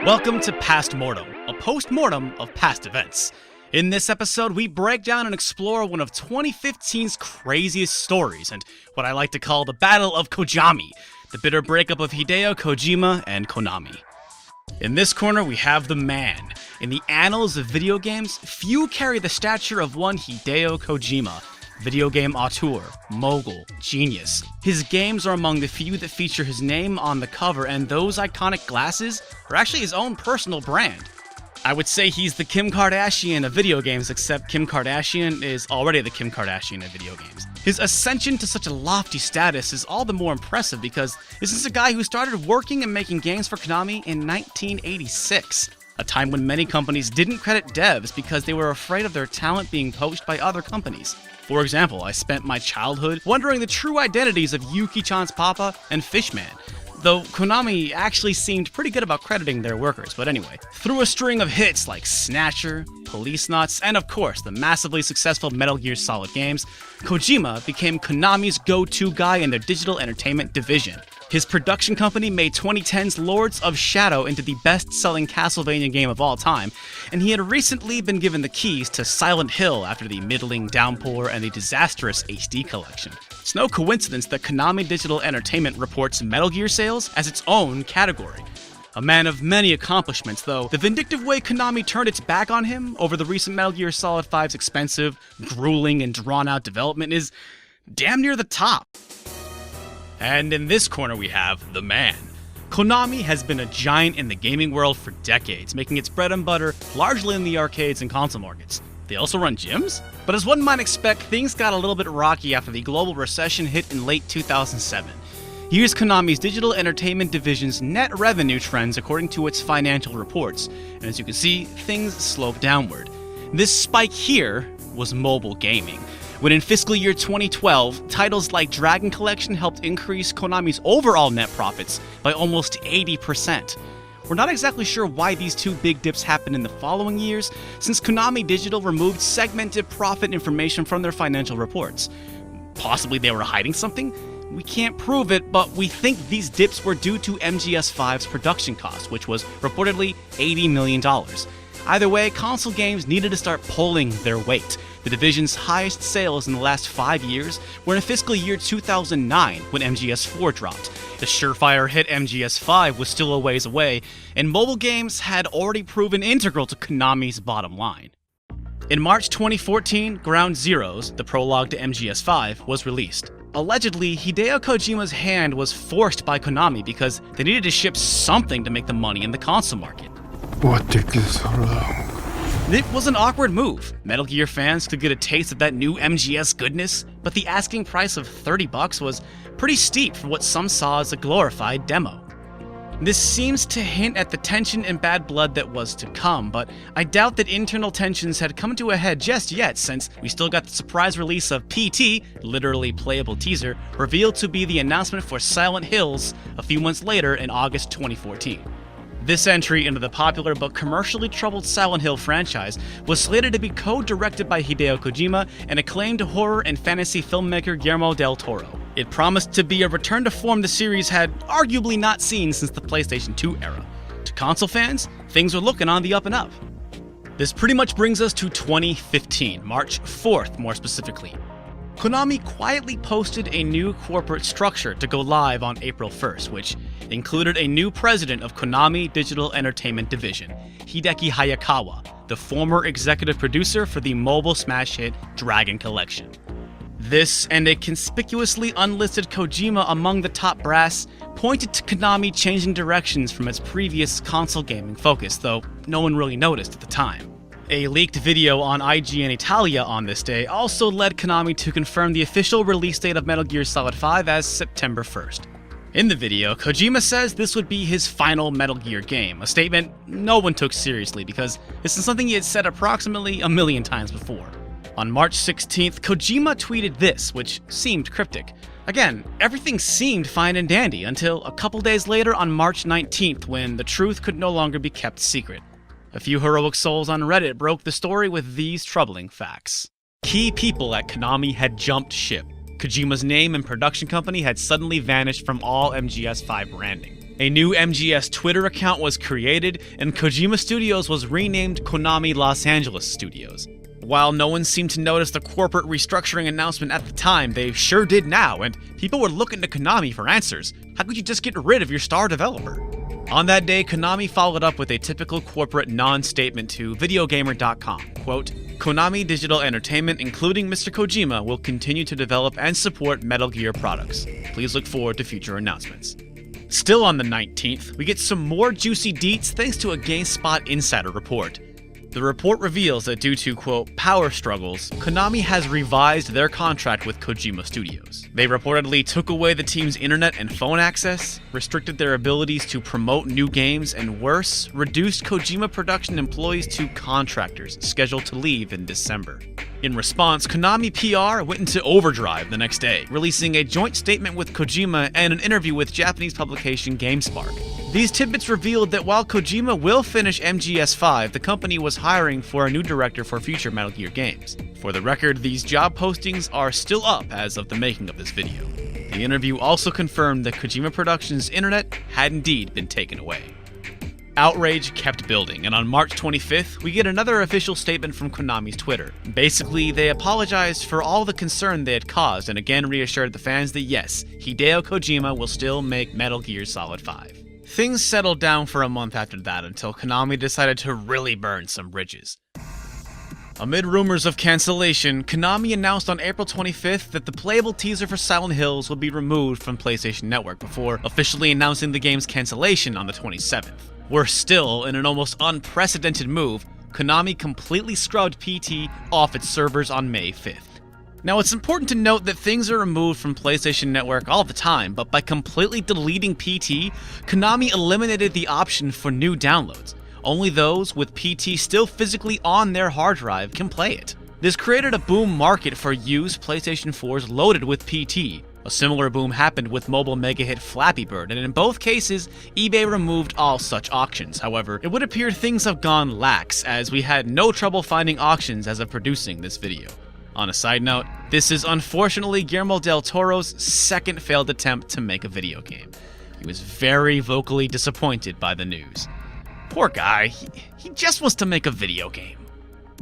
Welcome to Past Mortem, a post-mortem of past events. In this episode, we break down and explore one of 2015's craziest stories, and what I like to call the Battle of Kojami, the bitter breakup of Hideo Kojima and Konami. In this corner, we have the man. In the annals of video games, few carry the stature of one Hideo Kojima. Video game auteur, mogul, genius. His games are among the few that feature his name on the cover, and those iconic glasses are actually his own personal brand. I would say he's the Kim Kardashian of video games, except Kim Kardashian is already the Kim Kardashian of video games. His ascension to such a lofty status is all the more impressive because this is a guy who started working and making games for Konami in 1986. A time when many companies didn't credit devs because they were afraid of their talent being poached by other companies. For example, I spent my childhood wondering the true identities of Yuki-chan's Papa and Fishman, though Konami actually seemed pretty good about crediting their workers. But anyway, through a string of hits like Snatcher, Policenauts, and of course the massively successful Metal Gear Solid games, Kojima became Konami's go-to guy in their digital entertainment division. His production company made 2010's Lords of Shadow into the best-selling Castlevania game of all time, and he had recently been given the keys to Silent Hill after the middling Downpour and the disastrous HD collection. It's no coincidence that Konami Digital Entertainment reports Metal Gear sales as its own category. A man of many accomplishments, though, the vindictive way Konami turned its back on him over the recent Metal Gear Solid 5's expensive, grueling, and drawn-out development is damn near the top. And in this corner we have the man. Konami has been a giant in the gaming world for decades, making its bread and butter largely in the arcades and console markets. They also run gyms? But as one might expect, things got a little bit rocky after the global recession hit in late 2007. Here's Konami's digital entertainment division's net revenue trends according to its financial reports, and as you can see, things sloped downward. This spike here was mobile gaming, when in fiscal year 2012, titles like Dragon Collection helped increase Konami's overall net profits by almost 80%. We're not exactly sure why these two big dips happened in the following years, since Konami Digital removed segmented profit information from their financial reports. Possibly they were hiding something? We can't prove it, but we think these dips were due to MGS5's production cost, which was reportedly $80 million. Either way, console games needed to start pulling their weight. The division's highest sales in the last 5 years were in fiscal year 2009 when MGS4 dropped. The surefire hit MGS5 was still a ways away, and mobile games had already proven integral to Konami's bottom line. In March 2014, Ground Zeroes, the prologue to MGS5, was released. Allegedly, Hideo Kojima's hand was forced by Konami because they needed to ship something to make the money in the console market. What took you so long? It was an awkward move. Metal Gear fans could get a taste of that new MGS goodness, but the asking price of $30 was pretty steep for what some saw as a glorified demo. This seems to hint at the tension and bad blood that was to come, but I doubt that internal tensions had come to a head just yet, since we still got the surprise release of PT, literally playable teaser, revealed to be the announcement for Silent Hills a few months later in August 2014. This entry into the popular but commercially troubled Silent Hill franchise was slated to be co-directed by Hideo Kojima and acclaimed horror and fantasy filmmaker Guillermo del Toro. It promised to be a return to form the series had arguably not seen since the PlayStation 2 era. To console fans, things were looking on the up and up. This pretty much brings us to 2015, March 4th more specifically. Konami quietly posted a new corporate structure to go live on April 1st, which included a new president of Konami Digital Entertainment Division, Hideki Hayakawa, the former executive producer for the mobile smash hit Dragon Collection. This, and a conspicuously unlisted Kojima among the top brass, pointed to Konami changing directions from its previous console gaming focus, though no one really noticed at the time. A leaked video on IGN Italia on this day also led Konami to confirm the official release date of Metal Gear Solid 5 as September 1st. In the video, Kojima says this would be his final Metal Gear game, a statement no one took seriously because this is something he had said approximately a million times before. On March 16th, Kojima tweeted this, which seemed cryptic. Again, everything seemed fine and dandy until a couple days later on March 19th when the truth could no longer be kept secret. A few heroic souls on Reddit broke the story with these troubling facts. Key people at Konami had jumped ship. Kojima's name and production company had suddenly vanished from all MGS5 branding. A new MGS Twitter account was created, and Kojima Studios was renamed Konami Los Angeles Studios. While no one seemed to notice the corporate restructuring announcement at the time, they sure did now, and people were looking to Konami for answers. How could you just get rid of your star developer? On that day, Konami followed up with a typical corporate non-statement to videogamer.com. Quote, Konami Digital Entertainment, including Mr. Kojima, will continue to develop and support Metal Gear products. Please look forward to future announcements. Still on the 19th, we get some more juicy deets thanks to a GameSpot insider report. The report reveals that due to, quote, power struggles, Konami has revised their contract with Kojima Studios. They reportedly took away the team's internet and phone access, restricted their abilities to promote new games, and worse, reduced Kojima production employees to contractors scheduled to leave in December. In response, Konami PR went into overdrive the next day, releasing a joint statement with Kojima and an interview with Japanese publication GameSpark. These tidbits revealed that while Kojima will finish MGS5, the company was hiring for a new director for future Metal Gear games. For the record, these job postings are still up as of the making of this video. The interview also confirmed that Kojima Productions' internet had indeed been taken away. Outrage kept building, and on March 25th, we get another official statement from Konami's Twitter. Basically, they apologized for all the concern they had caused and again reassured the fans that yes, Hideo Kojima will still make Metal Gear Solid 5. Things settled down for a month after that until Konami decided to really burn some bridges. Amid rumors of cancellation, Konami announced on April 25th that the playable teaser for Silent Hills would be removed from PlayStation Network before officially announcing the game's cancellation on the 27th. Worse still, in an almost unprecedented move, Konami completely scrubbed PT off its servers on May 5th. Now, it's important to note that things are removed from PlayStation Network all the time, but by completely deleting PT, Konami eliminated the option for new downloads. Only those with PT still physically on their hard drive can play it. This created a boom market for used PlayStation 4s loaded with PT. A similar boom happened with mobile mega hit Flappy Bird, and in both cases, eBay removed all such auctions. However, it would appear things have gone lax, as we had no trouble finding auctions as of producing this video. On a side note, this is unfortunately Guillermo del Toro's second failed attempt to make a video game. He was very vocally disappointed by the news. Poor guy, he just wants to make a video game.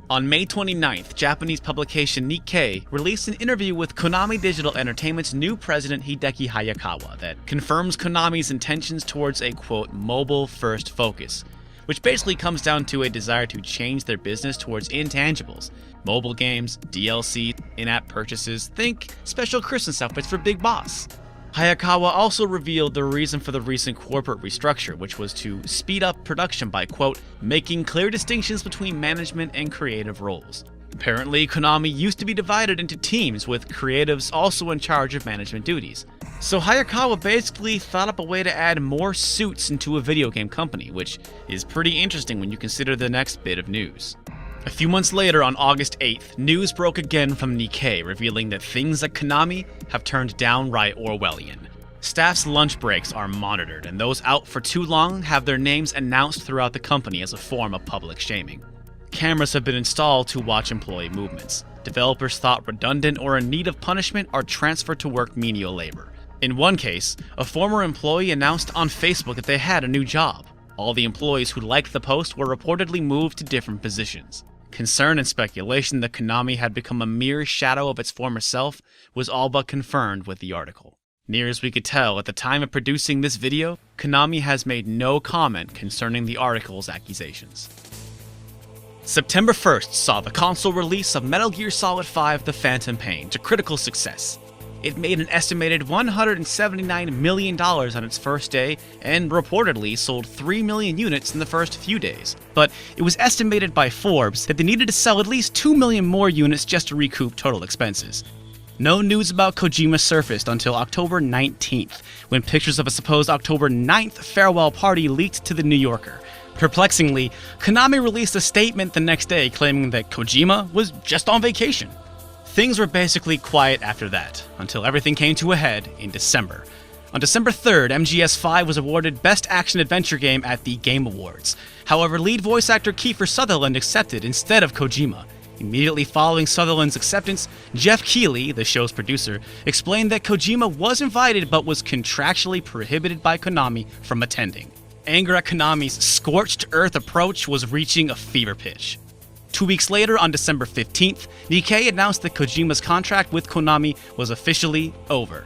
On May 29th, Japanese publication Nikkei released an interview with Konami Digital Entertainment's new president Hideki Hayakawa that confirms Konami's intentions towards a, quote, mobile-first focus, which basically comes down to a desire to change their business towards intangibles. Mobile games, DLC, in-app purchases, think special Christmas outfits for Big Boss. Hayakawa also revealed the reason for the recent corporate restructure, which was to speed up production by, quote, making clear distinctions between management and creative roles. Apparently, Konami used to be divided into teams, with creatives also in charge of management duties. So Hayakawa basically thought up a way to add more suits into a video game company, which is pretty interesting when you consider the next bit of news. A few months later, on August 8th, news broke again from Nikkei, revealing that things at Konami have turned downright Orwellian. Staff's lunch breaks are monitored, and those out for too long have their names announced throughout the company as a form of public shaming. Cameras have been installed to watch employee movements. Developers thought redundant or in need of punishment are transferred to work menial labor. In one case, a former employee announced on Facebook that they had a new job. All the employees who liked the post were reportedly moved to different positions. Concern and speculation that Konami had become a mere shadow of its former self was all but confirmed with the article. Near as we could tell, at the time of producing this video, Konami has made no comment concerning the article's accusations. September 1st saw the console release of Metal Gear Solid 5: The Phantom Pain to critical success. It made an estimated $179 million on its first day and reportedly sold 3 million units in the first few days. But it was estimated by Forbes that they needed to sell at least 2 million more units just to recoup total expenses. No news about Kojima surfaced until October 19th, when pictures of a supposed October 9th farewell party leaked to The New Yorker. Perplexingly, Konami released a statement the next day claiming that Kojima was just on vacation. Things were basically quiet after that, until everything came to a head in December. On December 3rd, MGS5 was awarded Best Action Adventure Game at the Game Awards. However, lead voice actor Kiefer Sutherland accepted instead of Kojima. Immediately following Sutherland's acceptance, Jeff Keighley, the show's producer, explained that Kojima was invited but was contractually prohibited by Konami from attending. Anger at Konami's scorched earth approach was reaching a fever pitch. 2 weeks later, on December 15th, Nikkei announced that Kojima's contract with Konami was officially over.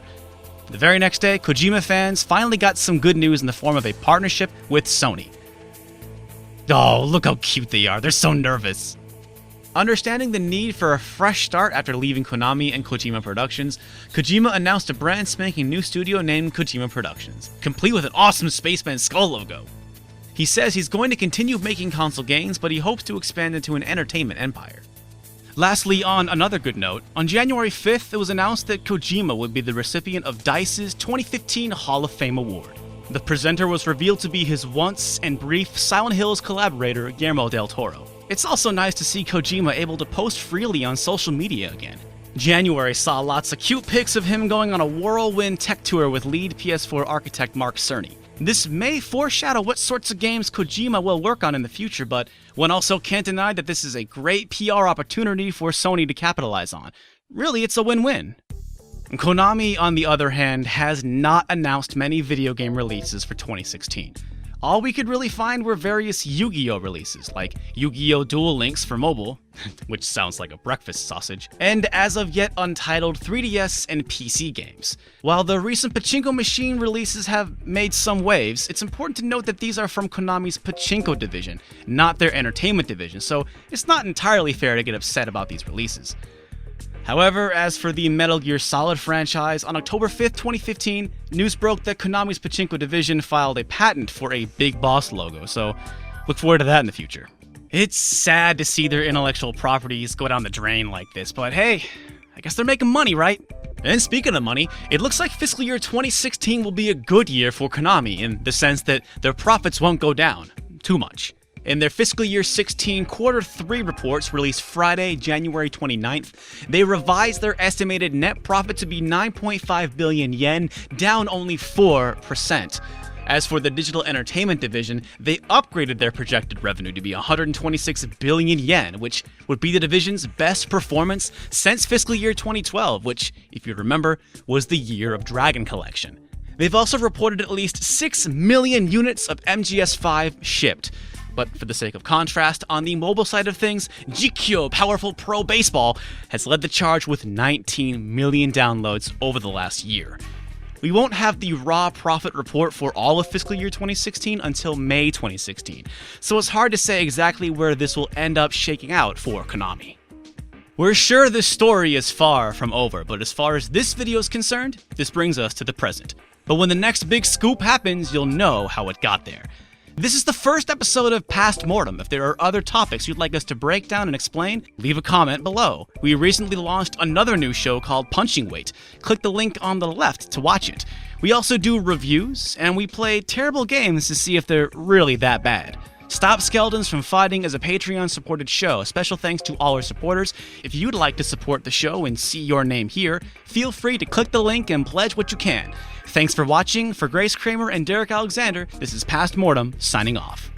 The very next day, Kojima fans finally got some good news in the form of a partnership with Sony. Oh, look how cute they are, they're so nervous. Understanding the need for a fresh start after leaving Konami and Kojima Productions, Kojima announced a brand spanking new studio named Kojima Productions, complete with an awesome Spaceman skull logo. He says he's going to continue making console games, but he hopes to expand into an entertainment empire. Lastly, on another good note, on January 5th, it was announced that Kojima would be the recipient of DICE's 2015 Hall of Fame Award. The presenter was revealed to be his once and brief Silent Hills collaborator, Guillermo del Toro. It's also nice to see Kojima able to post freely on social media again. January saw lots of cute pics of him going on a whirlwind tech tour with lead PS4 architect Mark Cerny. This may foreshadow what sorts of games Kojima will work on in the future, but one also can't deny that this is a great PR opportunity for Sony to capitalize on. Really, it's a win-win. Konami, on the other hand, has not announced many video game releases for 2016. All we could really find were various Yu-Gi-Oh! Releases, like Yu-Gi-Oh! Duel Links for mobile, which sounds like a breakfast sausage, and as of yet untitled 3DS and PC games. While the recent Pachinko Machine releases have made some waves, it's important to note that these are from Konami's Pachinko division, not their entertainment division, so it's not entirely fair to get upset about these releases. However, as for the Metal Gear Solid franchise, on October 5th, 2015, news broke that Konami's Pachinko division filed a patent for a Big Boss logo, so look forward to that in the future. It's sad to see their intellectual properties go down the drain like this, but hey, I guess they're making money, right? And speaking of money, it looks like fiscal year 2016 will be a good year for Konami in the sense that their profits won't go down too much. In their fiscal year 16 quarter 3 reports released Friday, January 29th, they revised their estimated net profit to be 9.5 billion yen, down only 4%. As for the digital entertainment division, they upgraded their projected revenue to be 126 billion yen, which would be the division's best performance since fiscal year 2012, which, if you remember, was the year of Dragon Collection. They've also reported at least 6 million units of MGS5 shipped. But for the sake of contrast, on the mobile side of things, GQ Powerful Pro Baseball has led the charge with 19 million downloads over the last year. We won't have the raw profit report for all of fiscal year 2016 until May 2016, so it's hard to say exactly where this will end up shaking out for Konami. We're sure this story is far from over, but as far as this video is concerned, this brings us to the present. But when the next big scoop happens, you'll know how it got there. This is the first episode of Past Mortem. If there are other topics you'd like us to break down and explain, leave a comment below. We recently launched another new show called Punching Weight. Click the link on the left to watch it. We also do reviews, and we play terrible games to see if they're really that bad. Stop Skeletons from Fighting is a Patreon-supported show. Special thanks to all our supporters. If you'd like to support the show and see your name here, feel free to click the link and pledge what you can. Thanks for watching. For Grace Kramer and Derek Alexander, this is Past Mortem, signing off.